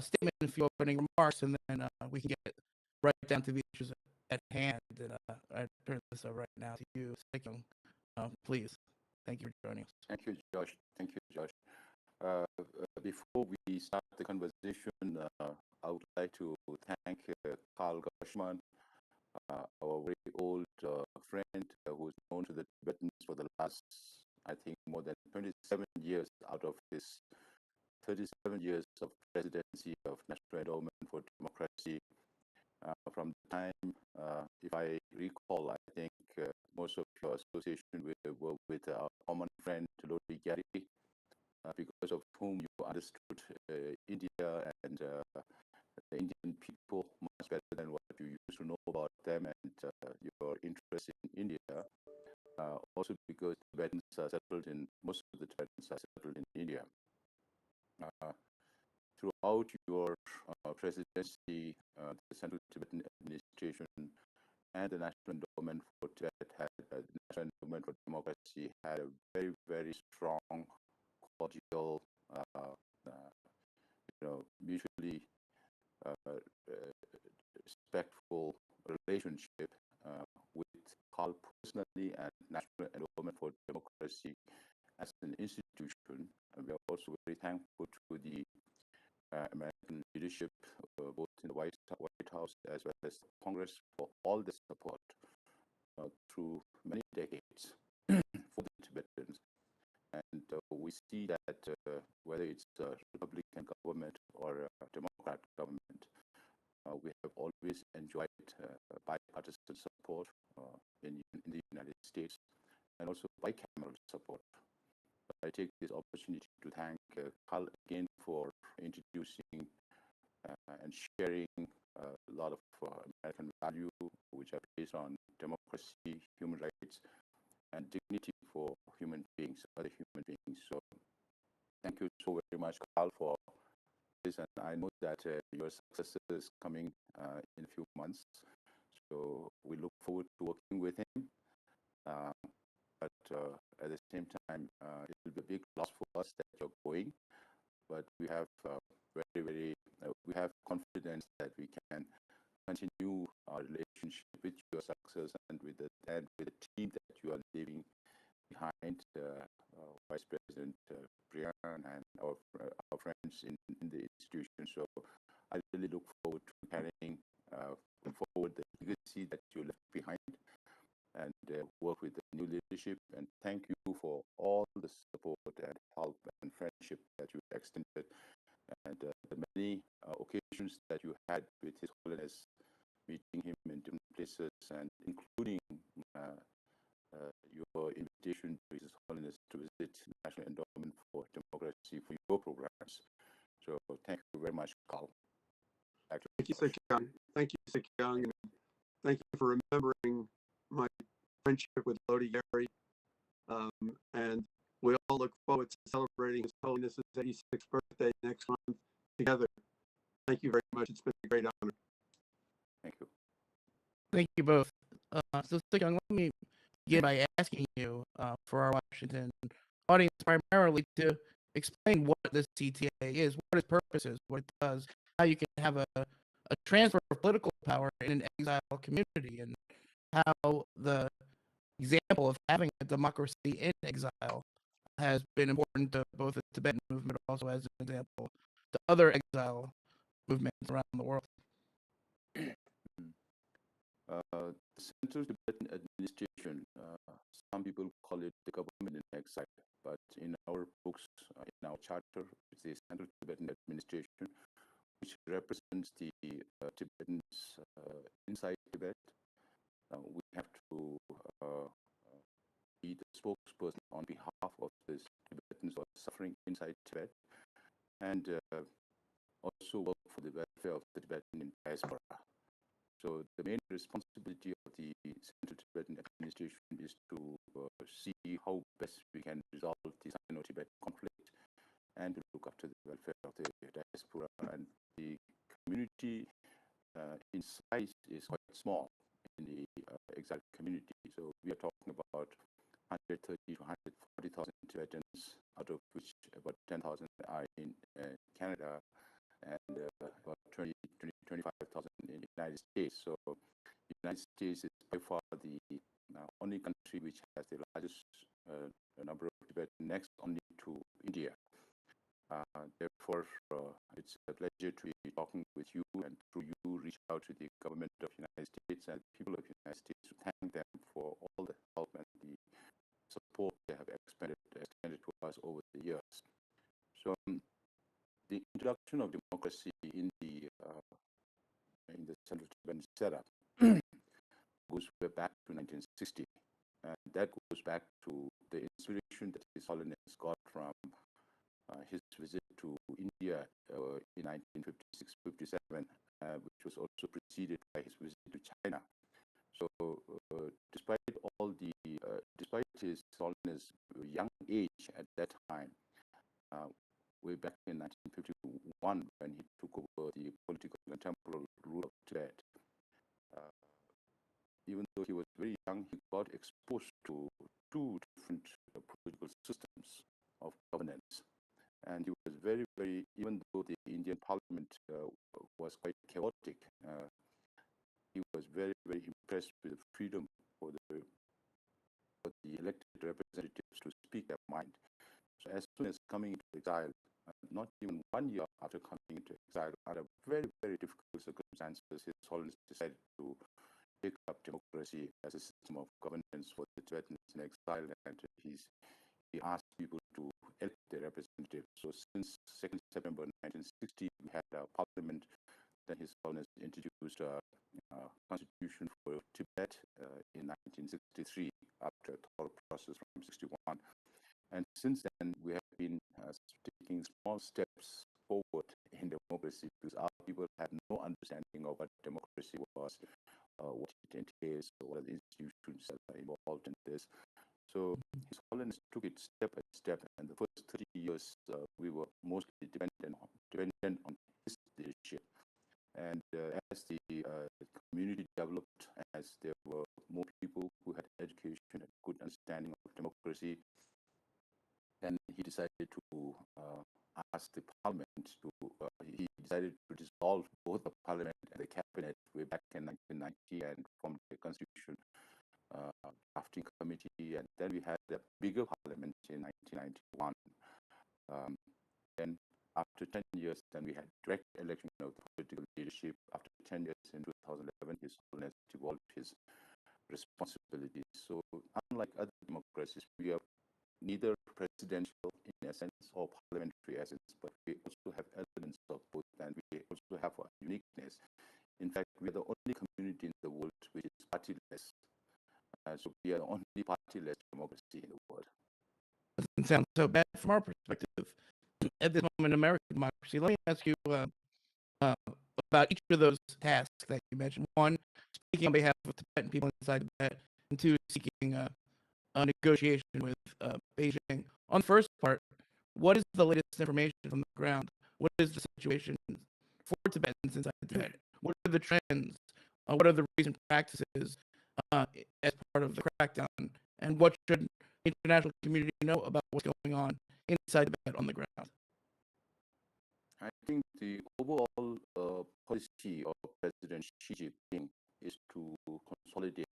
statement, a few opening remarks, and then we can get right down to the issues at hand. And I turn this over right now to you, Sikyong. Please. Thank you for joining us. Thank you, Josh. Thank you, Josh. Before we start the conversation, I would like to thank Carl Gershman, our very old friend who's known to the Tibetans for the last, I think, more than 27 years out of his 37 years of presidency of National Endowment for Democracy. From the time, if I recall, I think most of your association were with our common friend, Lodi Gary, because of whom you understood India and the Indian people much better than what you used to know about them, and your interest in India. Also because Tibetans are settled in, most of the Tibetans are settled in India. Throughout your presidency, the Central Tibetan Administration and the National Endowment for Tibet the National Endowment for Democracy had a very, very strong, cordial, mutually respectful relationship with Carl personally and National Endowment for Democracy as an institution. And we are also very thankful to the American leadership, both in the White House as well as Congress, for all the support through many decades for the Tibetans. And we see that whether it's a Republican government or a Democrat government, we have always enjoyed bipartisan support in the United States, and also bicameral support. I take this opportunity to thank Carl again for introducing and sharing a lot of American value, which are based on democracy, human rights, and dignity for human beings, other human beings. So thank you so very much, Carl, for this. And I know that your successor is coming in a few months. So we look forward to working with him. But at the same time, it will be a big loss for us that you're going. But we have we have confidence that we can continue our relationship with your success and with the team that you are leaving behind, Vice President Tsering and our friends in the institution. So I really look forward to carrying forward the legacy that you left behind, and work with the new leadership. And thank you for all the support and help and friendship that you extended, and the many occasions that you had with His Holiness, meeting him in different places, and including your invitation to His Holiness to visit National Endowment for Democracy for your programs. So thank you very much, Carl. Thank you, Sikyong. Thank you, Sikyong, and thank you for remembering my friendship with Lodi Gary. And we all look forward to celebrating His Holiness's 86th birthday next month together. Thank you very much. It's been a great honor. Thank you. Thank you both. So, Sikyong, let me begin by asking you, for our Washington audience, primarily to explain what the CTA is, what its purpose is, what it does, how you can have a transfer of political power in an exile community, and how the example of having a democracy in exile has been important to both the Tibetan movement, but also as an example to other exile movements around the world. The Central Tibetan Administration, some people call it the government in exile, but in our books, in our charter, it's the Central Tibetan Administration, which represents the Tibetans inside Tibet. We have to be the spokesperson on behalf of the Tibetans who are suffering inside Tibet, and also work for the welfare of the Tibetan diaspora. So the main responsibility of the Central Tibetan Administration is to see how best we can resolve the Sino-Tibetan conflict and to look after the welfare of the diaspora. And the community in size is quite small in the exile community. So we are talking about 130 to 140,000 Tibetans, out of which about 10,000 are in Canada, and United States. So the United States is by far the only country which has the largest number of Tibetans, next only to India. Therefore, it's a pleasure to be talking with you, and through you reach out to the government of the United States and people of the United States to thank them for all the help and the support they have extended to us over the years. So the introduction of democracy in the Central Tibetan setup goes way back to 1960. And that goes back to the inspiration that His Holiness got from his visit to India in 1956-57, which was also preceded by his visit to China. So, despite his Holiness' young age at that time, way back in 1951, when he took over the political and temporal rule of Tibet, even though he was very young, he got exposed to two different political systems of governance. And he was very, very, even though the Indian parliament was quite chaotic, he was very, very impressed with the freedom for the elected representatives to speak their mind. So as soon as coming into exile, not even 1 year after coming into exile, under very, very difficult circumstances, His Holiness decided to take up democracy as a system of governance for the Tibetans in exile, and he asked people to elect their representatives. So since 2nd September 1960, we had a parliament. Then His Holiness introduced a constitution for Tibet in 1963, after a thorough process from 61. And since then, we have been taking small steps forward in democracy, because our people had no understanding of what democracy was, what it entails, what are the institutions that are involved in this. So His Holiness took it step by step, and the first 30 years we were mostly dependent on his leadership. And as the community developed, as there were more people who had education and good understanding of democracy, then he decided to ask the parliament he decided to dissolve both the parliament and the cabinet way back in 1990, and formed the constitution drafting committee. And then we had a bigger parliament in 1991. Then after 10 years, then we had direct election of the political leadership. After 10 years, in 2011, His Holiness devolved his responsibilities. So unlike other democracies, we are neither presidential in essence or parliamentary essence, but we also have elements of both, and we also have a uniqueness. In fact, we are the only community in the world which is partyless. So we are the only partyless democracy in the world. Doesn't sound so bad from our perspective at this moment in American democracy. Let me ask you about each of those tasks that you mentioned. One, speaking on behalf of Tibetan people inside Tibet, and two, seeking a negotiation with Beijing. On the first part, what is the latest information from the ground? What is the situation for Tibetans inside Tibet? What are the trends? What are the recent practices as part of the crackdown? And what should the international community know about what's going on inside Tibet on the ground? I think the overall policy of President Xi Jinping is to consolidate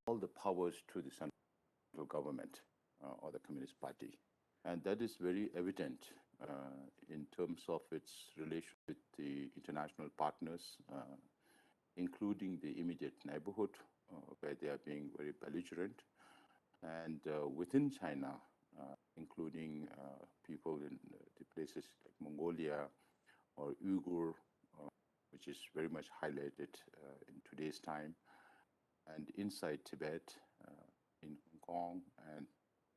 all the powers to the central government or the Communist Party. And that is very evident in terms of its relation with the international partners, including the immediate neighborhood, where they are being very belligerent, and within China, including people in the places like Mongolia or Uyghur, which is very much highlighted in today's time, and inside Tibet, in Hong Kong, and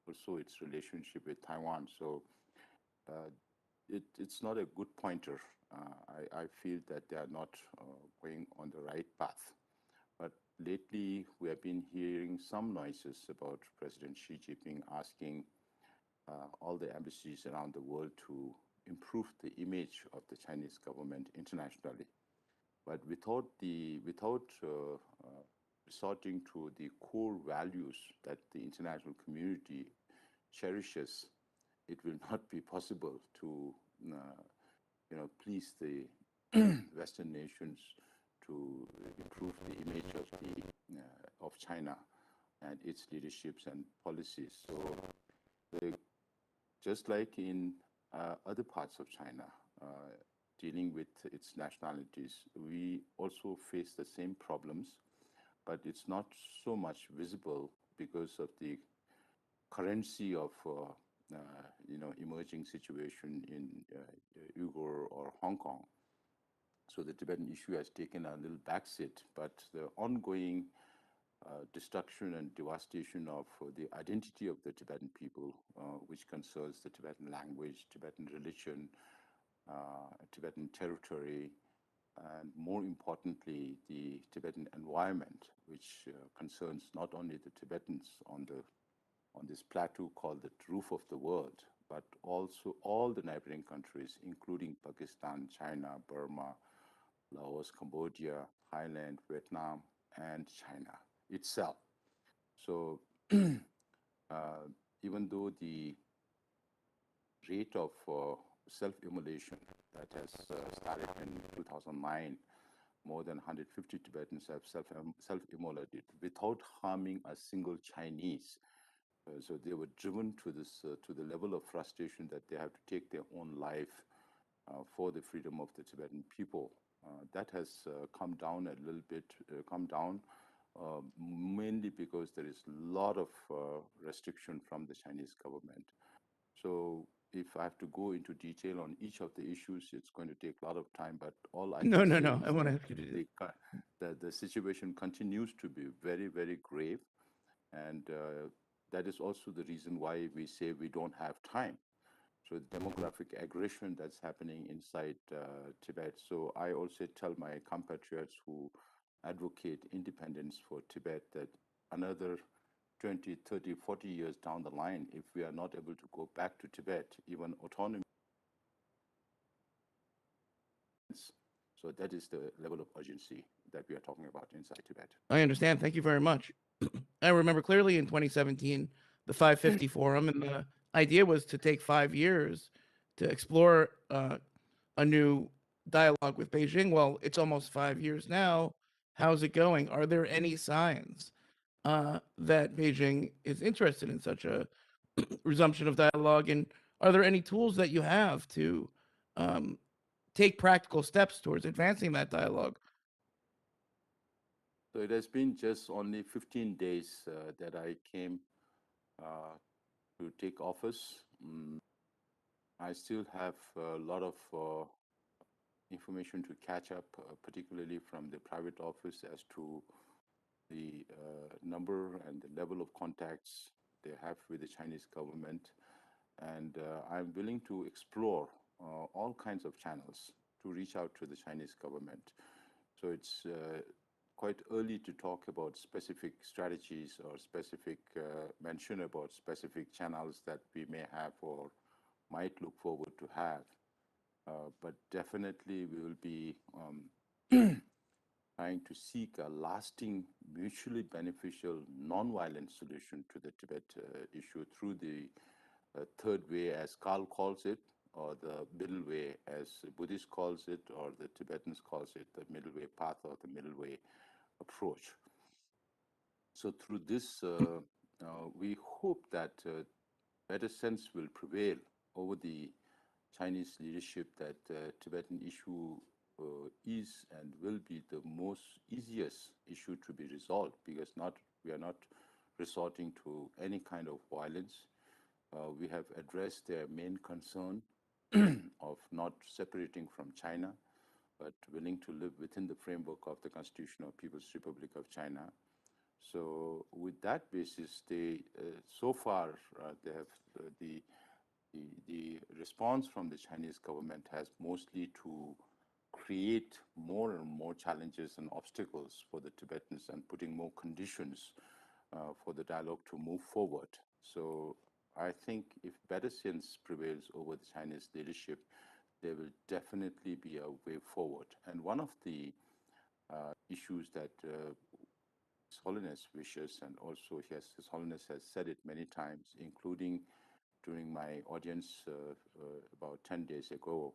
also its relationship with Taiwan. So it's not a good pointer. I feel that they are not going on the right path. But lately, we have been hearing some noises about President Xi Jinping asking all the embassies around the world to improve the image of the Chinese government internationally. But without resorting to the core values that the international community cherishes, it will not be possible to please the Western nations to improve the image of China and its leaderships and policies. So just like in other parts of China, dealing with its nationalities, we also face the same problems, but it's not so much visible because of the currency of emerging situation in Uyghur or Hong Kong. So the Tibetan issue has taken a little backseat, but the ongoing destruction and devastation of the identity of the Tibetan people, which concerns the Tibetan language, Tibetan religion, Tibetan territory, and more importantly, the Tibetan environment, which concerns not only the Tibetans on this plateau called the roof of the world, but also all the neighboring countries, including Pakistan, China, Burma, Laos, Cambodia, Thailand, Vietnam, and China itself. So even though the rate of self-immolation that has started in 2009, more than 150 Tibetans have self-immolated without harming a single Chinese. So they were driven to this to the level of frustration that they have to take their own life for the freedom of the Tibetan people. That has come down a little bit, mainly because there is a lot of restriction from the Chinese government. So if I have to go into detail on each of the issues, it's going to take a lot of time, but all I No, can no, say no. is I want to ask you to do the situation continues to be very, very grave. And that is also the reason why we say we don't have time. So the demographic aggression that's happening inside Tibet. So I also tell my compatriots who advocate independence for Tibet that another 20, 30, 40 years down the line, if we are not able to go back to Tibet, even autonomy. So that is the level of urgency that we are talking about inside Tibet. I understand. Thank you very much. I remember clearly in 2017, the 550 Forum, and the idea was to take 5 years to explore a new dialogue with Beijing. Well, it's almost 5 years now. How's it going? Are there any signs that Beijing is interested in such a resumption of dialogue? And are there any tools that you have to take practical steps towards advancing that dialogue? So it has been just only 15 days that I came to take office. I still have a lot of information to catch up, particularly from the private office as to the number and the level of contacts they have with the Chinese government. And I'm willing to explore all kinds of channels to reach out to the Chinese government. So it's quite early to talk about specific strategies or specific mention about specific channels that we may have or might look forward to have. But definitely we will be trying to seek a lasting, mutually beneficial, non-violent solution to the Tibet issue through the third way, as Carl calls it, or the middle way, as Buddhist calls it, or the Tibetans calls it, the middle way path or the middle way approach. So through this, we hope that better sense will prevail over the Chinese leadership that Tibetan issue is and will be the most easiest issue to be resolved, because we are not resorting to any kind of violence. We have addressed their main concern of not separating from China, but willing to live within the framework of the Constitution of People's Republic of China. So with that basis, they so far they have the response from the Chinese government has mostly to create more and more challenges and obstacles for the Tibetans and putting more conditions for the dialogue to move forward. So I think if better sense prevails over the Chinese leadership, there will definitely be a way forward. And one of the issues that His Holiness wishes, and also His Holiness has said it many times, including during my audience about 10 days ago,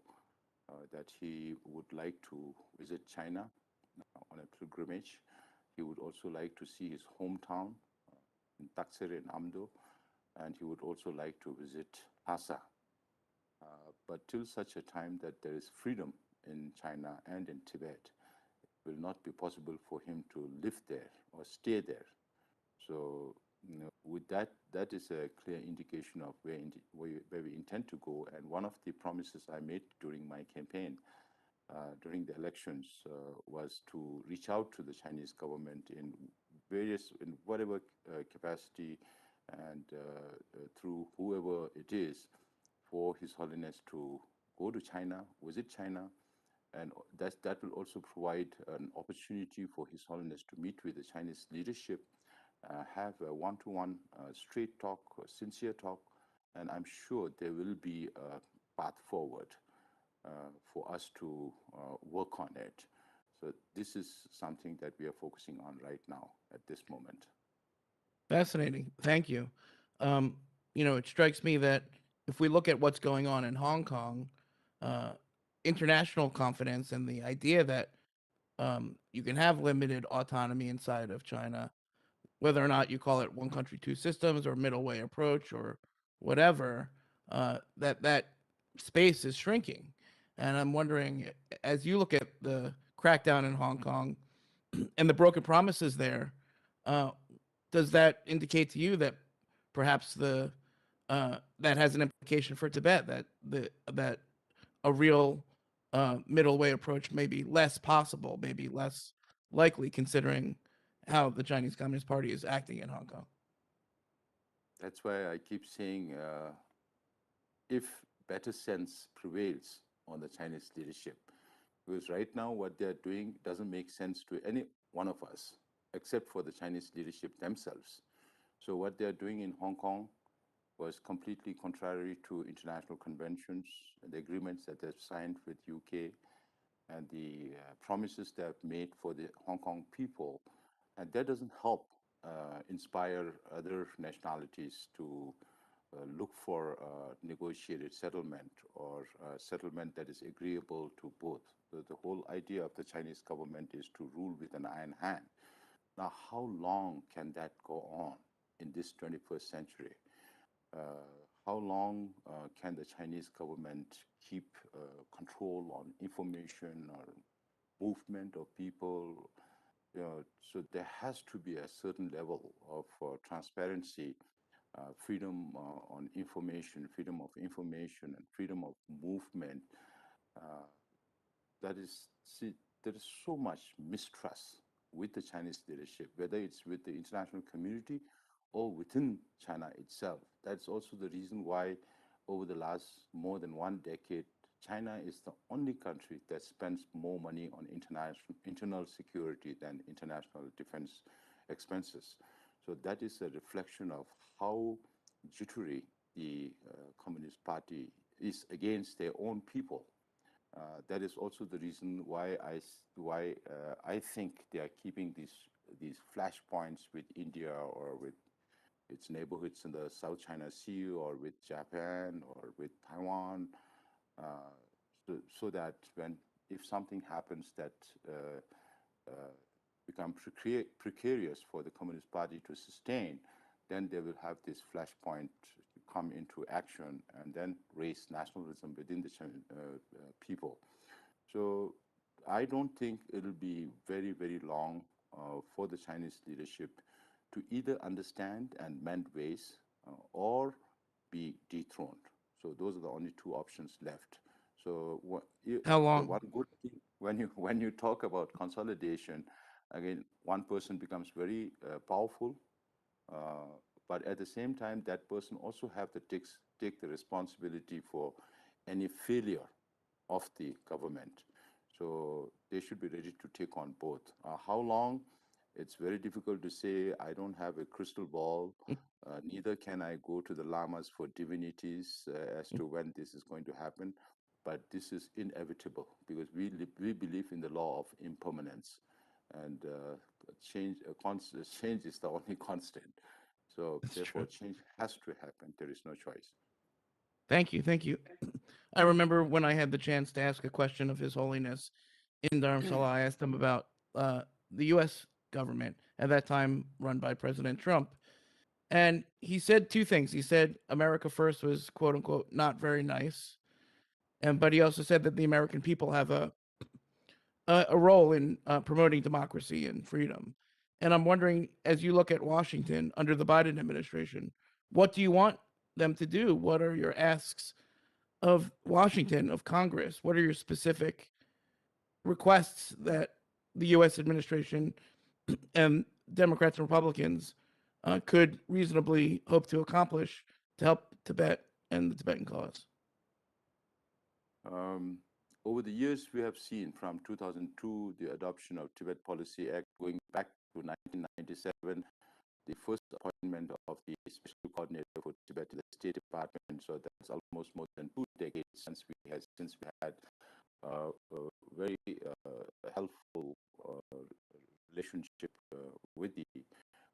that he would like to visit China on a pilgrimage. He would also like to see his hometown in Taksir and Amdo, and he would also like to visit Lhasa. But till such a time that there is freedom in China and in Tibet, it will not be possible for him to live there or stay there. So, with that, that is a clear indication of where we intend to go. And one of the promises I made during my campaign, during the elections, was to reach out to the Chinese government in whatever capacity and through whoever it is, for His Holiness to go to China, visit China, and that will also provide an opportunity for His Holiness to meet with the Chinese leadership, have a one-to-one straight talk, sincere talk, and I'm sure there will be a path forward for us to work on it. So this is something that we are focusing on right now at this moment. Fascinating. Thank you. Um, it strikes me that if we look at what's going on in Hong Kong, uh, international confidence and the idea that you can have limited autonomy inside of China, whether or not you call it one country, two systems or middle way approach or whatever, that space is shrinking. And I'm wondering, as you look at the crackdown in Hong Kong and the broken promises there, uh, does that indicate to you that perhaps that has an implication for Tibet, that a real middle way approach may be less possible, maybe less likely, considering how the Chinese Communist Party is acting in Hong Kong? That's why I keep saying, if better sense prevails on the Chinese leadership, because right now what they're doing doesn't make sense to any one of us, except for the Chinese leadership themselves. So what they're doing in Hong Kong was completely contrary to international conventions and the agreements that they've signed with UK, and the promises they've made for the Hong Kong people. And that doesn't help inspire other nationalities to look for negotiated settlement or settlement that is agreeable to both. The whole idea of the Chinese government is to rule with an iron hand. Now, how long can that go on in this 21st century? How long can the Chinese government keep control on information or movement of people? So there has to be a certain level of transparency, freedom on information, freedom of information, and freedom of movement. Uh, that is, see, there is so much mistrust with the Chinese leadership, whether it's with the international community or within China itself. That's also the reason why, over the last more than one decade, China is the only country that spends more money on internal security than international defense expenses. So that is a reflection of how jittery the Communist Party is against their own people. That is also the reason why I think they are keeping these flashpoints with India or with its neighborhoods in the South China Sea or with Japan or with Taiwan, uh, so that when if something happens that uh, become precarious for the Communist Party to sustain, then they will have this flashpoint come into action and then raise nationalism within the people. So I don't think it'll be very, very long for the Chinese leadership to either understand and mend ways or be dethroned. So those are the only two options left. So How the long? one good thing when you talk about consolidation, again, one person becomes very powerful, uh, but at the same time, that person also have to take the responsibility for any failure of the government. So they should be ready to take on both. How long? It's very difficult to say. I don't have a crystal ball. Neither can I go to the lamas for divinities as to when this is going to happen. But this is inevitable because we believe in the law of impermanence, and change is the only constant. So That's therefore, true. change has to happen. There is no choice. Thank you. Thank you. I remember when I had the chance to ask a question of His Holiness in Dharamsala, I asked him about the U.S. government at that time, run by President Trump. And he said two things. He said America First was quote unquote not very nice, but he also said that the American people have a role in promoting democracy and freedom. And I'm wondering, as you look at Washington under the Biden administration, what do you want them to do? What are your asks of Washington, of Congress? What are your specific requests that the U.S. administration and Democrats and Republicans could reasonably hope to accomplish to help Tibet and the Tibetan cause? Over the years, we have seen from 2002, the adoption of Tibet Policy Act, going back to 1997, the first appointment of the Special Coordinator for Tibet to the State Department. So that's almost more than 2 decades since we had a very helpful relationship with the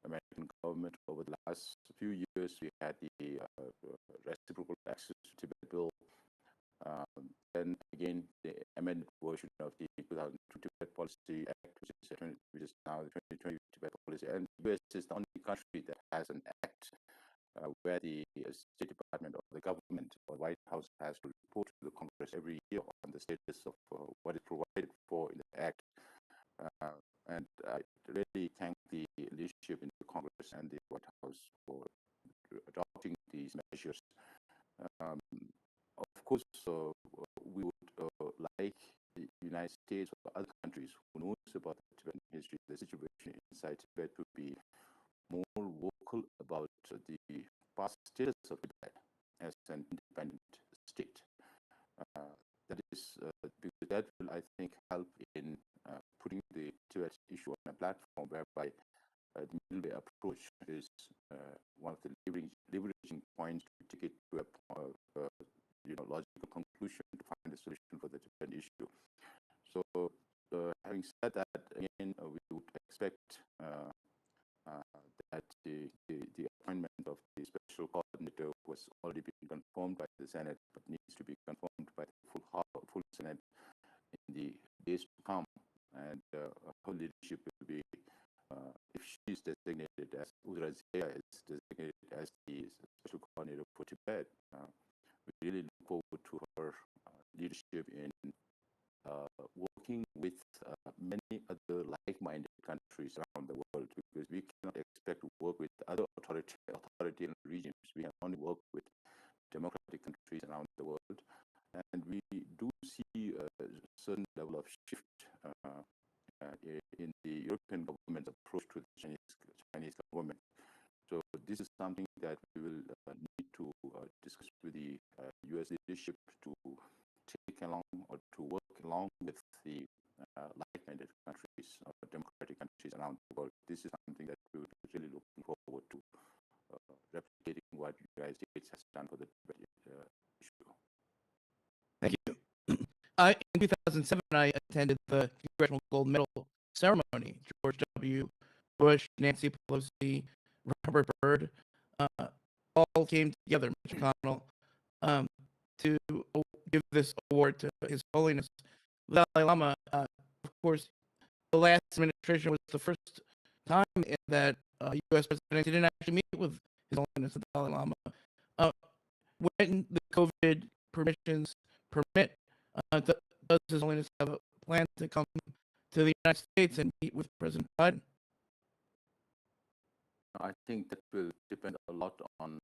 American government. Over the last few years, we had the reciprocal access to Tibet bill. Then again, the amended version of the 2002 Tibet Policy Act, which is now the 2020 Tibet Policy. And the US is the only country that has an act where the State Department or the government or White House has to report to the Congress every year on the status of what is provided for in the act. And I really thank the leadership in the Congress and the White House for adopting these measures. Of course, we would like the United States or other countries who knows about the Tibetan history, the situation inside Tibet, to be more vocal about the past status of Tibet as an independent state. That is because that will, I think, help in putting the Tibet issue on a platform whereby the middle way approach is one of the leveraging points to take it to a logical conclusion to find a solution for the Tibetan issue. So, having said that, again, we would expect that the appointment of the special coordinator was already been confirmed by the Senate, but needs to be confirmed by the full Senate in the days to come. And her leadership will be, if she's designated as Udrazea is designated as the special coordinator for Tibet, we really look forward to her leadership in working with many other like-minded countries around the world, because we cannot expect to work with other authoritarian regimes. We can only work with democratic countries around the world. And we do see a certain level of shift in the European government's approach to the Chinese government. So this is something that we will need to discuss with the U.S. leadership to take along or to work along with the like-minded countries, democratic countries around the world. This is something that we would really looking forward to replicating what the United States has done for the Tibet issue. Thank you. In 2007, I attended the Congressional Gold Medal ceremony. George W. Bush, Nancy Pelosi, Robert Byrd, all came together, Mitch McConnell, to give this award to His Holiness the Dalai Lama. Of course, the last administration was the first time that U.S. president didn't actually meet with His Holiness the Dalai Lama. When the COVID permissions permit, does His Holiness have a plan to come to the United States and meet with President Biden? I think that will depend a lot on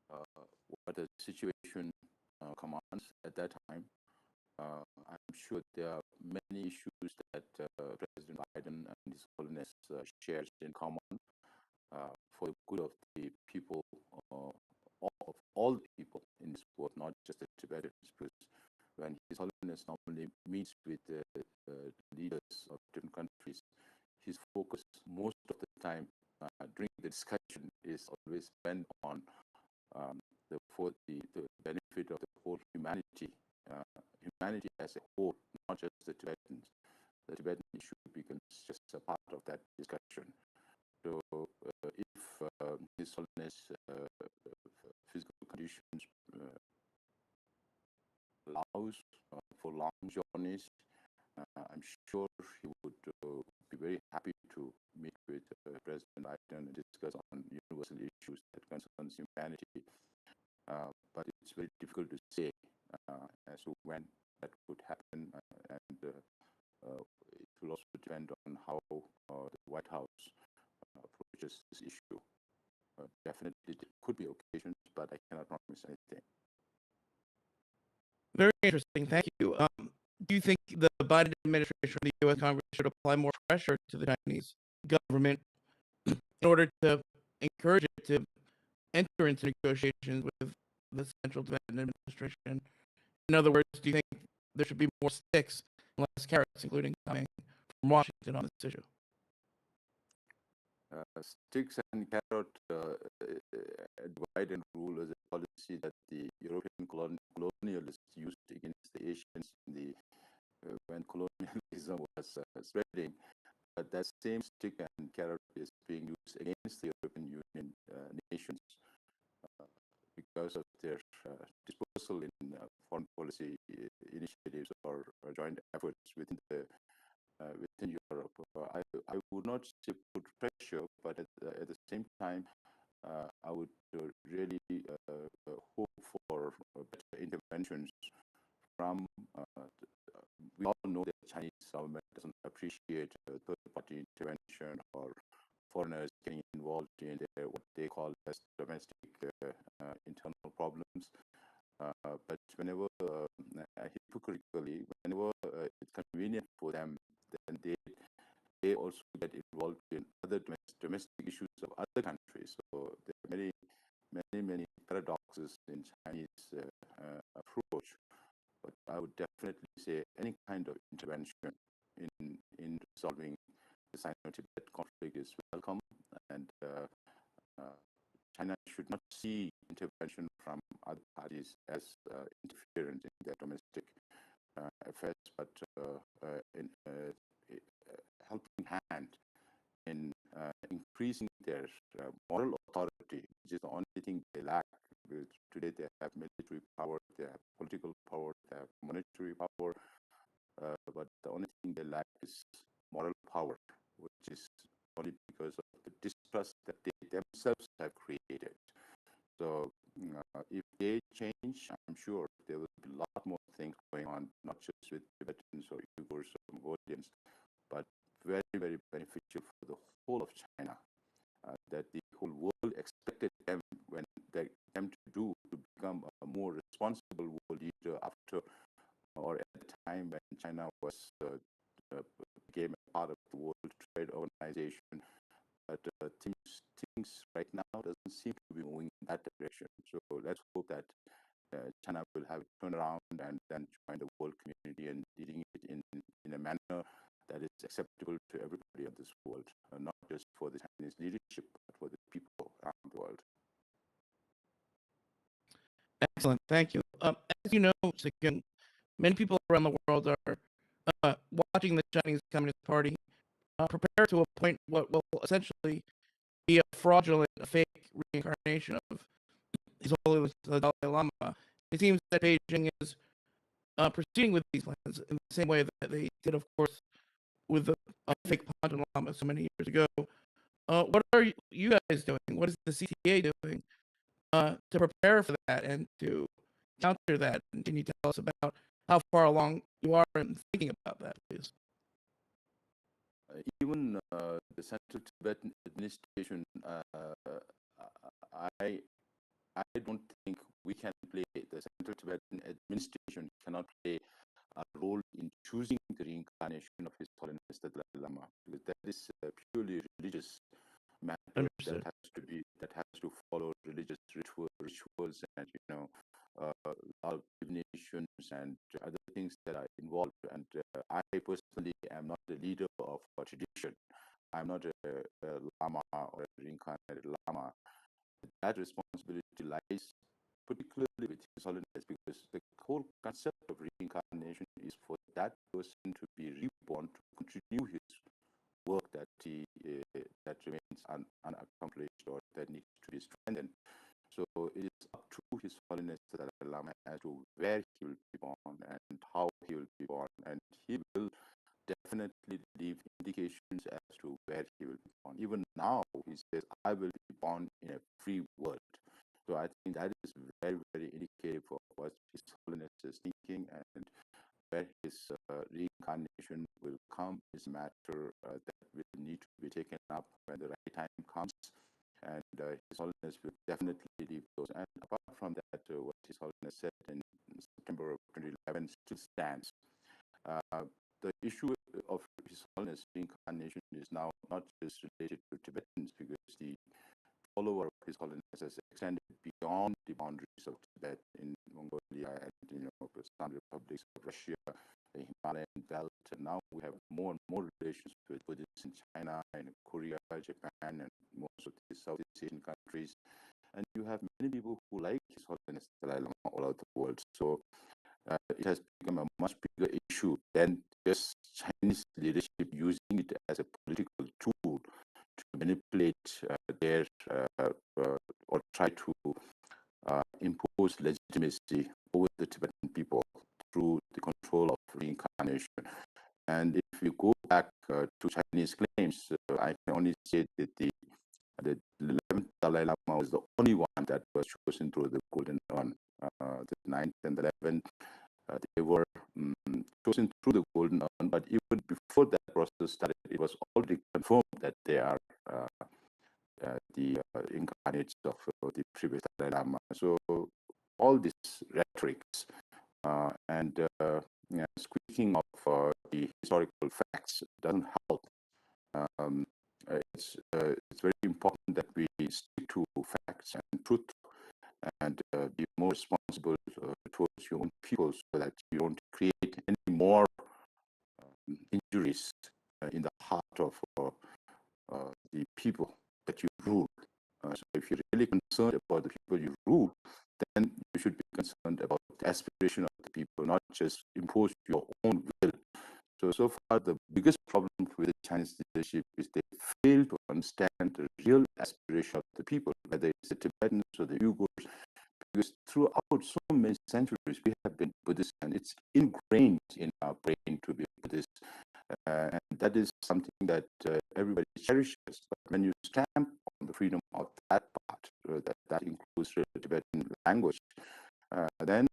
what the situation commands at that time. I'm sure there are many issues that President Biden and His Holiness shares in common for the good of the people, of all the people in this world, not just the Tibetans. Because when His Holiness normally meets with the leaders of different countries, his focus most of the time during the discussion is always spent on the benefit of the whole humanity, humanity as a whole, not just the Tibetans. The Tibetan issue becomes just a part of that discussion. So if His Holiness physical conditions allows for long journeys, I'm sure he would be very happy to meet with President Biden and discuss on universal issues that concerns humanity. But it's very difficult to say as to when that could happen, and it will also depend on how the White House approaches this issue. Definitely, there could be occasions, but I cannot promise anything. Very interesting. Thank you. Do you think the Biden administration or the U.S. Congress should apply more pressure to the Chinese government in order to encourage it to enter into negotiations with the Central Tibetan Administration? In other words, do you think there should be more sticks and less carrots, including coming from Washington on this issue? Sticks and carrot divide and rule is a policy that the European colonialists used against the Asians in the when colonialism was spreading. But that same stick and carrot is being used against the European Union nations because of their disposal in foreign policy initiatives or joint efforts within Europe. I would not say put pressure, but at the same time, I would really hope for better interventions from. We all know that Chinese government doesn't appreciate third-party intervention or foreigners getting involved in what they call as domestic internal problems. But whenever hypocritically, whenever it's convenient for them, then they also get involved in other domestic issues of other countries. So there are many paradoxes in Chinese approach. But I would definitely say any kind of intervention in resolving the Sino-Tibet conflict is welcome, and China should not see intervention from other parties as interference in their domestic affairs, but in helping hand in increasing their moral authority, which is the only thing they lack. Because today they have military power, they have political power, they have monetary power, but the only thing they lack is moral power, which is only because of the distrust that they themselves have created. So if they change, I'm sure there will be a lot more things going on, not just with Tibetans or Uyghurs or Mongolians, but very, very beneficial for the whole of China, that the whole world expected them to become a more responsible world leader after or at the time when China was became a part of the World Trade Organization. But things right now doesn't seem to be moving in that direction. So let's hope that China will have a turnaround and then join the world community and leading it in a manner that is acceptable to everybody of this world, not just for the Chinese leadership, but for the people around the world. Excellent. Thank you. As you know, Sikyong, many people around the world are watching the Chinese Communist Party prepare to appoint what will essentially be a fraudulent, fake reincarnation of His Holiness the Dalai Lama. It seems that Beijing is proceeding with these plans in the same way that they did, of course, with the fake Panchen Lama so many years ago. What are you guys doing? What is the CTA doing to prepare for that and to counter that? And can you tell us about how far along you are in thinking about that, please? Even the Central Tibetan Administration, I don't think we can play, the Central Tibetan Administration cannot play a role in choosing the reincarnation of His Holiness the Dalai Lama, because that is purely religious matter that has to follow religious rituals and a lot of divinations and other things that are involved. And I personally am not the leader of a tradition. I'm not a lama or a reincarnated lama. That responsibility lies particularly with His Holiness, because the whole concept of reincarnation is for that person to be reborn to continue his work that that remains unaccomplished or that needs to be strengthened. So it is up to His Holiness the Dalai Lama as to where he will be born and how he will be born, and he will definitely leave indications as to where he will be born. Even now, he says, I will be born in a free world. So I think that is very, very indicative of what His Holiness is thinking, and where his reincarnation will come is a matter that will need to be taken up when the right time comes. And His Holiness will definitely leave those. And apart from that, what His Holiness said in September of 2011 still stands. The issue of His Holiness reincarnation is now not just related to Tibetans, because the follower of His Holiness has extended beyond the boundaries of Tibet in Mongolia and the San republics of Russia, the Himalayan belt. And now we have more and more relations with Buddhists in China and Korea, Japan, and most of the Southeast Asian countries. And you have many people who like His Holiness Dalai Lama all over the world. So it has become a much bigger issue than just Chinese leadership using it as a political tool to manipulate their or try to impose legitimacy over the Tibetan people through the control of reincarnation. And if you go back to Chinese claims, I can only say that the 11th Dalai Lama was the only one that was chosen through the golden urn. The 9th and the 11th, they were chosen through the golden urn, but even before that process started, it was already confirmed that they are the incarnates of the previous Dalai Lama. So all these rhetorics and speaking of the historical facts doesn't help. It's very important that we stick to facts and truth, and be more responsible towards your own people, so that you don't create any more injuries in the heart of the people that you rule. So if you're really concerned about the people you rule, then you should be concerned about the aspiration of the people, not just impose your own will. So far, the biggest problem with the Chinese leadership is they fail to understand the real aspiration of the people, whether it's the Tibetans or the Uyghurs, because throughout so many centuries, we have been Buddhist, and it's ingrained in our brain to be Buddhist. And that is something that everybody cherishes. But when you stamp on the freedom of that part, that includes the Tibetan language, then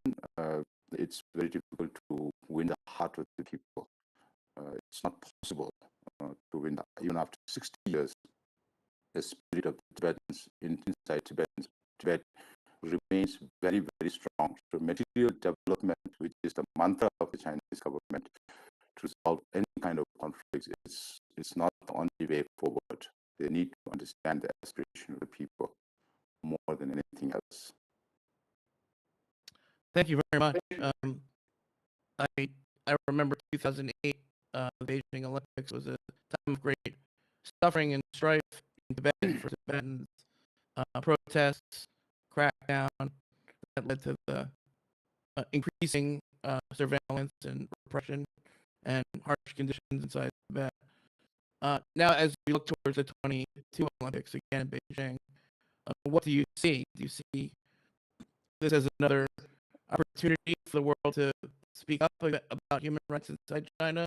it's very difficult to win the heart of the people. It's not possible to win that. Even after 60 years, the spirit of the Tibetans inside Tibet remains very, very strong. So material development, which is the mantra of the Chinese government to resolve any kind of conflicts, it's not the only way forward. They need to understand the aspiration of the people more than anything else. Thank you very much. I remember 2008, the Beijing Olympics was a time of great suffering and strife in Tibet for Tibetans. Protests, crackdown that led to the increasing surveillance and repression and harsh conditions inside Tibet. Now, as we look towards the 22 Olympics again in Beijing, what do you see? Do you see this as another opportunity for the world to speak up about human rights inside China?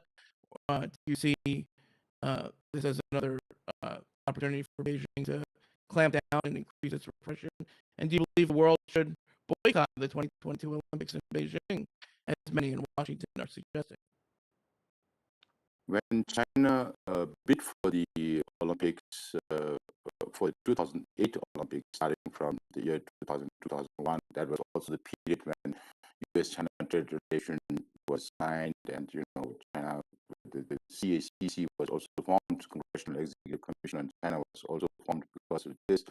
Do you see this as another opportunity for Beijing to clamp down and increase its repression? And do you believe the world should boycott the 2022 Olympics in Beijing, as many in Washington are suggesting? When China bid for the Olympics, for the 2008 Olympics, starting from the year 2000, 2001, that was also the period when U.S.-China trade relation was signed, and China, the CACC was also formed, Congressional Executive Commission on China was also formed because of this,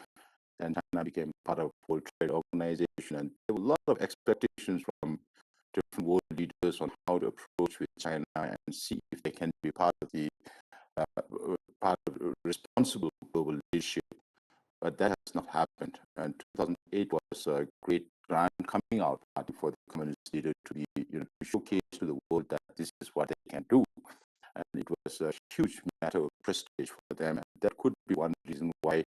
and China became part of the World Trade Organization, and there were a lot of expectations from different world leaders on how to approach with China and see if they can be part of the responsible global leadership. But that has not happened. And 2008 was a great grand coming out party for the communist leader to be, to showcase to the world that this is what they can do. And it was a huge matter of prestige for them. And that could be one reason why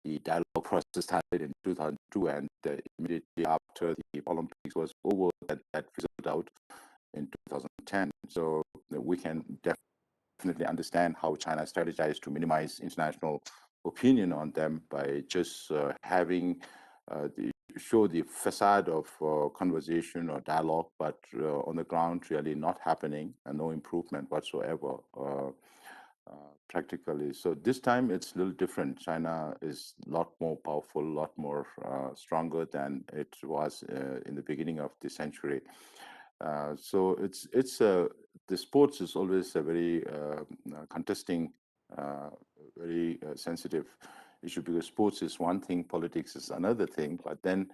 the dialogue process started in 2002, and immediately after the Olympics was over, that fizzled out in 2010. So we can definitely definitely understand how China strategized to minimize international opinion on them by just having show the facade of conversation or dialogue, but on the ground really not happening and no improvement whatsoever. Practically. So this time it's a little different. China is a lot more powerful, a lot more stronger than it was in the beginning of the century. So the sports is always a very contesting, very sensitive issue, because sports is one thing, politics is another thing. But then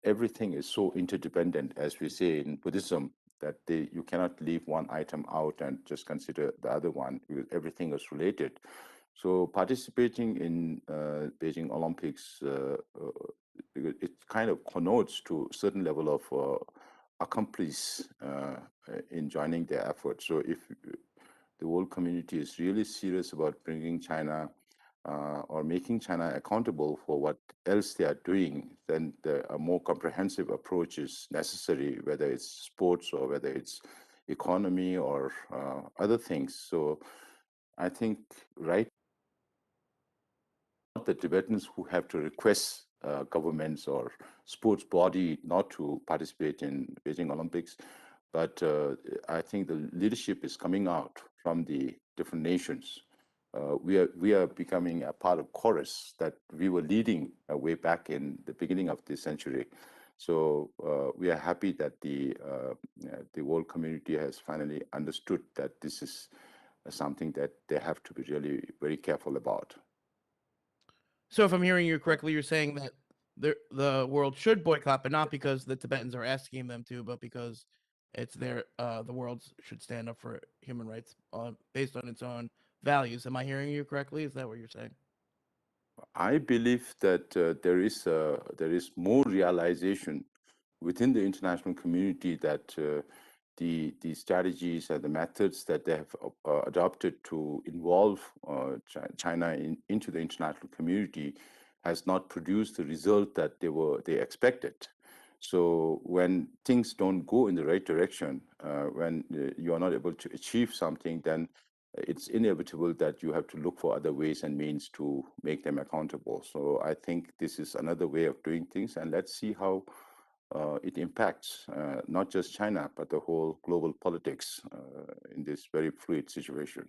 everything is so interdependent, as we say in Buddhism, that you cannot leave one item out and just consider the other one, because everything is related. So participating in Beijing Olympics, it kind of connotes to a certain level of accomplice in joining their effort. So if the world community is really serious about bringing China or making China accountable for what else they are doing, then a more comprehensive approach is necessary, whether it's sports or whether it's economy or other things. So I think right the Tibetans who have to request governments or sports body not to participate in Beijing Olympics, but I think the leadership is coming out from the different nations. We are becoming a part of chorus that we were leading way back in the beginning of this century. So we are happy that the world community has finally understood that this is something that they have to be really very careful about. So if I'm hearing you correctly, you're saying that the world should boycott, but not because the Tibetans are asking them to, but because it's the world should stand up for human rights based on its own values. Am I hearing you correctly? Is that what you're saying? I believe that there is more realization within the international community that the strategies and the methods that they have adopted to involve China into the international community has not produced the result that they expected. So when things don't go in the right direction, when you are not able to achieve something, then it's inevitable that you have to look for other ways and means to make them accountable. So I think this is another way of doing things, and let's see how it impacts not just China, but the whole global politics in this very fluid situation.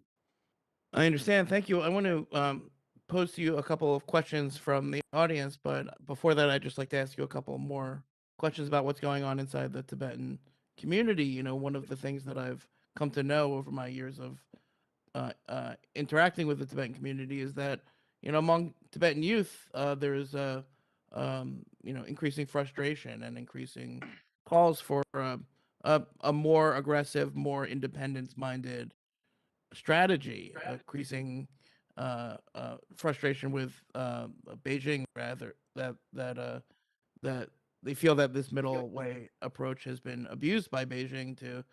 I understand. Thank you. I want to pose to you a couple of questions from the audience, but before that, I'd just like to ask you a couple more questions about what's going on inside the Tibetan community. You know, one of the things that I've come to know over my years of interacting with the Tibetan community is that, you know, among Tibetan youth, there's increasing frustration and increasing calls for a more aggressive, more independence-minded strategy, increasing frustration with Beijing, rather that they feel that this middle way approach has been abused by Beijing to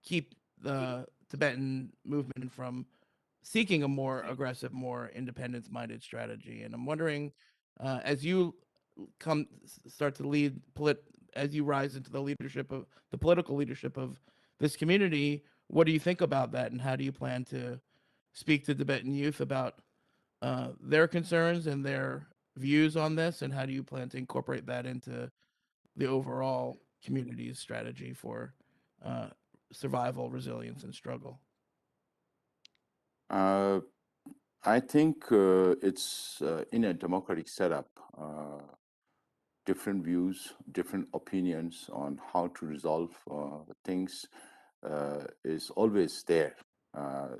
keep the Tibetan movement from seeking a more aggressive, more independence-minded strategy. And I'm wondering, as you start to lead as you rise into the leadership of the political leadership of this community, what do you think about that, and how do you plan to speak to Tibetan youth about their concerns and their views on this, and how do you plan to incorporate that into the overall community's strategy for survival, resilience, and struggle? I think it's in a democratic setup. Different views, different opinions on how to resolve things is always there. Uh,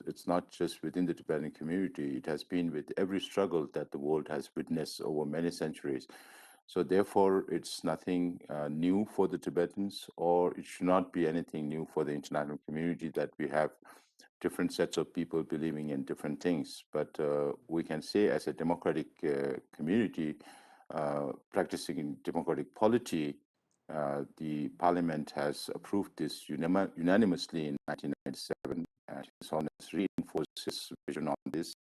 it's not just within the Tibetan community, it has been with every struggle that the world has witnessed over many centuries. So therefore, it's nothing new for the Tibetans, or it should not be anything new for the international community that we have different sets of people believing in different things. But we can say as a democratic community, practicing in democratic polity, the parliament has approved this unanimously in 1997, and His Holiness reinforced his vision on this.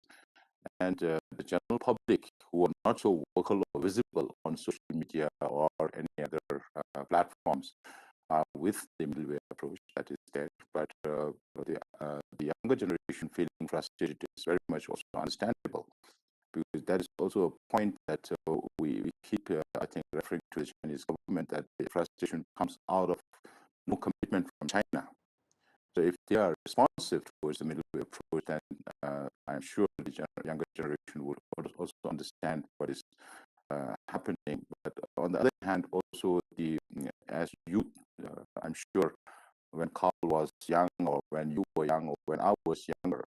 And the general public, who are not so vocal or visible on social media or any other platforms, with the middle way approach that is there. but the younger generation feeling frustrated is very much also understandable, because that is also a point that we keep, I think, referring to the Chinese government, that the frustration comes out of no commitment from China. So if they are responsive towards the middle way approach, then I'm sure the younger generation would also understand what is happening. But on the other hand, also as youth, I'm sure when Carl was young, or when you were young, or when I was younger,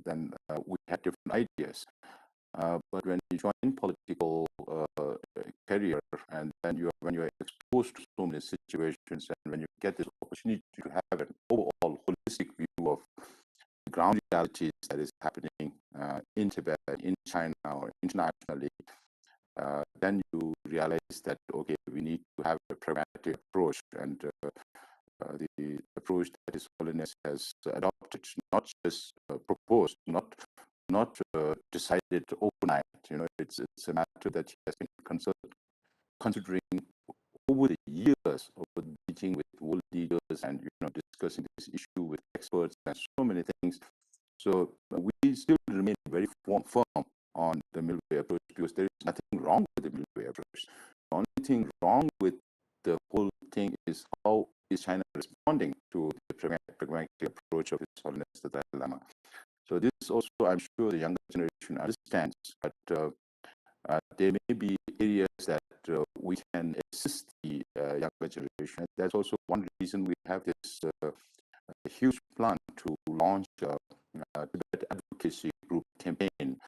then we had different ideas. But when you join political career, and then when you're exposed to so many situations, and when you get this opportunity to have an overall holistic view of the ground realities that is happening in Tibet, in China, or internationally, then you realize that, okay, we need to have a pragmatic approach, and the approach that His Holiness has adopted, not just proposed, not decided overnight. It's a matter that he has been considering over the years, of meeting with world leaders, and discussing this issue with experts and so many things. So we still remain very firm on the middle way approach, because there is nothing wrong with the middle way approach. The only thing wrong with the whole thing is how is China responding to the pragmatic approach of His Holiness the Dalai Lama. So this also, I'm sure, the younger generation understands, but there may be areas that we can assist the younger generation. That's also one reason we have this huge plan to launch a Tibet advocacy group campaign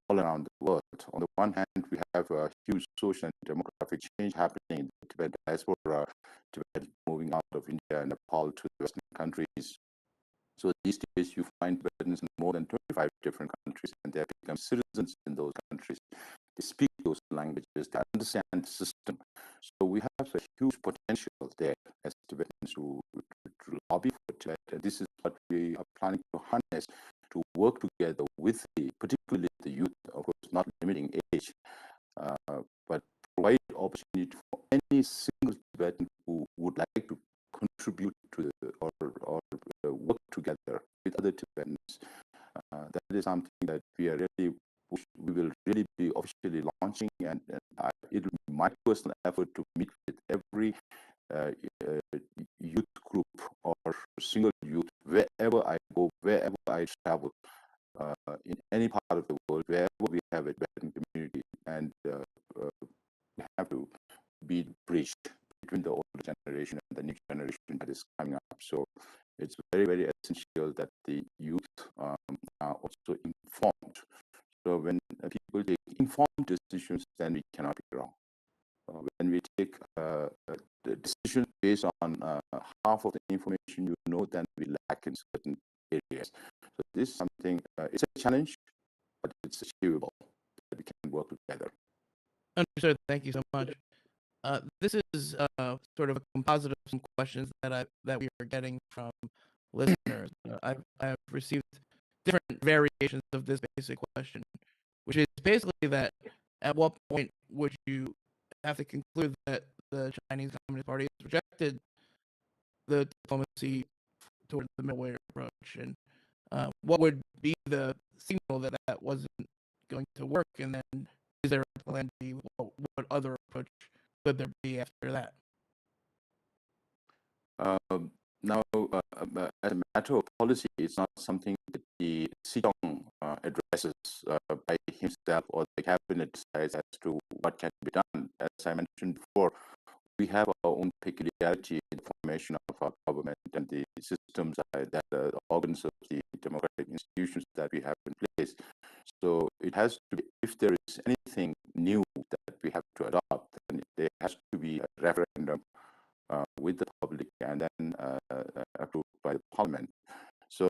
all around the world. On the one hand, we have a huge social and demographic change happening in the Tibet diaspora. Tibet is moving out of India and Nepal to the Western countries. So these days you find Tibetans in more than 25 different countries, and they have become citizens in those countries. They speak those languages, they understand the system. So we have a huge potential there as Tibetans to lobby for Tibet. And this is what we are planning to harness, to work together with particularly the youth, of course, not limiting age, but provide opportunity for any single Tibetan who would like to contribute to or work together with other Tibetans. That is something that we will really be officially launching, and it will be my personal effort to meet with every youth group or single youth wherever I go, wherever I travel, in any part of the world, wherever we have a Tibetan community, and we have to be bridged between the older generation and the new generation that is coming up. So it's very, very essential that the youth are also informed. So when people take informed decisions, then we cannot be wrong. When we take the decision based on half of the information then we lack in certain areas. So this is something, it's a challenge, but it's achievable, that we can work together. Understood. Thank you so much. This is sort of a composite of some questions that we are getting from listeners. I have received different variations of this basic question, which is basically that at what point would you have to conclude that the Chinese Communist Party has rejected the diplomacy toward the middle way approach, and what would be the signal that that wasn't going to work, and then is there a plan B? What other approach could there be after that? Now, as a matter of policy, it's not something that the Sikyong addresses by himself, or the cabinet decides as to what can be done. As I mentioned before, we have our own peculiarity in the formation of our government and the systems that the organs of the democratic institutions that we have in place. So it has to be, if there is anything new that we have to adopt, then there has to be a referendum with the public, and then approved by the parliament. So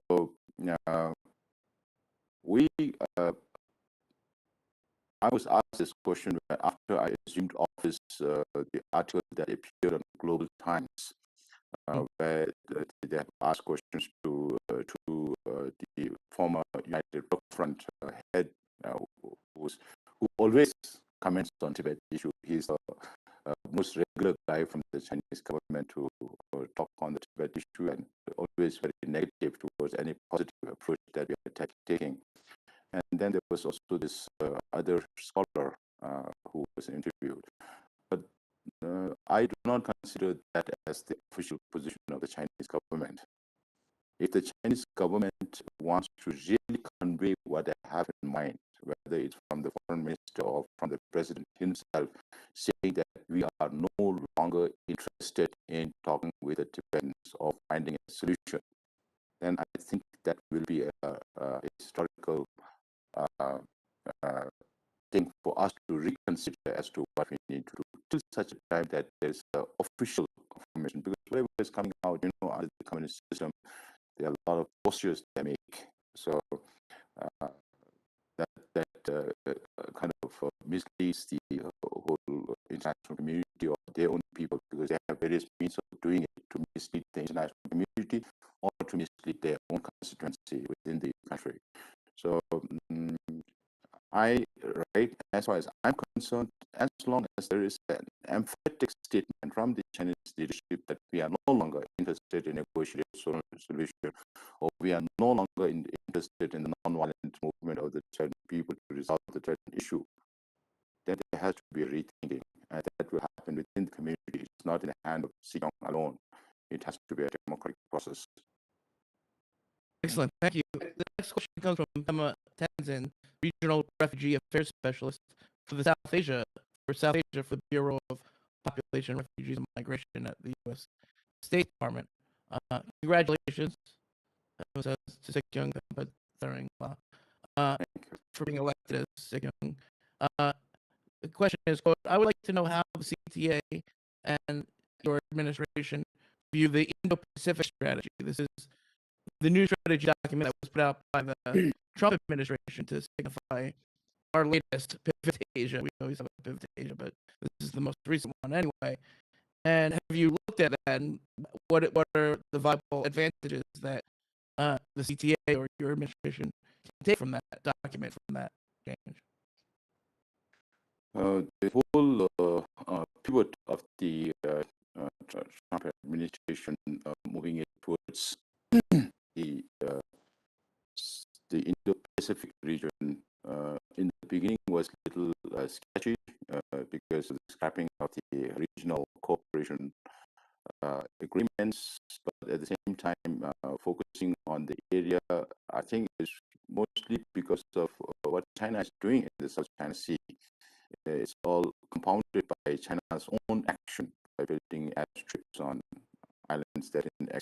I was asked this question after I assumed office, the article that appeared on Global Times, where they have asked questions to the former United Front head, who always comments on Tibet issue. He's the most regular guy from the Chinese government to talk on the Tibet issue, and always very towards any positive approach that we are taking. And then there was also this other scholar who was interviewed. But I do not consider that as the official position of the Chinese government. If the Chinese government wants to really convey what they have in mind, whether it's from the foreign minister or from the president himself, saying that we are no longer interested in talking with the Tibetans or finding a solution, then I think that will be a historical thing for us to reconsider as to what we need to do till such a time that there's official confirmation. Because whatever is coming out, under the communist system, there are a lot of postures they make. So that kind of misleads the whole international community or their own people, because they have various means of doing it to mislead the international community or to mislead their own constituency within the country. So as far as I'm concerned, as long as there is an emphatic statement from the Chinese leadership that we are no longer interested in negotiating a solution, or we are no longer interested in the non-violent movement of the Tibetan people to resolve the Tibetan issue, then there has to be a rethinking, and that will happen within the community. It's not in the hand of Sikyong alone. It has to be a democratic process. Excellent, thank you. The next question comes from Penpa Tsering, Regional Refugee Affairs Specialist for the South Asia for the Bureau of Population, Refugees, and Migration at the U.S. State Department. Congratulations to Sikyong Penpa Tsering for being elected as Sikyong. The question is, quote, I would like to know how the CTA and your administration view the Indo-Pacific strategy. This is the new strategy document that was put out by the Trump administration to signify our latest pivot to Asia. We always have a pivot to Asia, but this is the most recent one anyway. And have you looked at that, and what are the viable advantages that the CTA or your administration can take from that document, from that change? The whole pivot of the Trump administration moving it towards the Indo-Pacific region in the beginning was a little sketchy because of the scrapping of the regional cooperation agreements, but at the same time focusing on the area, I think is mostly because of what China is doing in the South China Sea. It's all compounded by China's own action by building airstrips on islands that didn't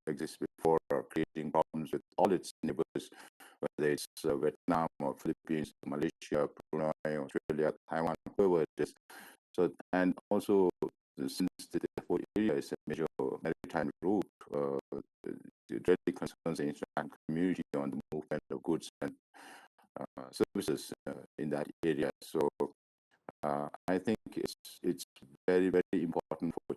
exist before, or creating problems with all its neighbors, whether it's Vietnam or Philippines, Malaysia, Brunei, Australia, Taiwan, whoever it is. So, and also since the whole area is a major maritime route, it really concerns the international community on the movement of goods and services in that area. So I think it's very, very important for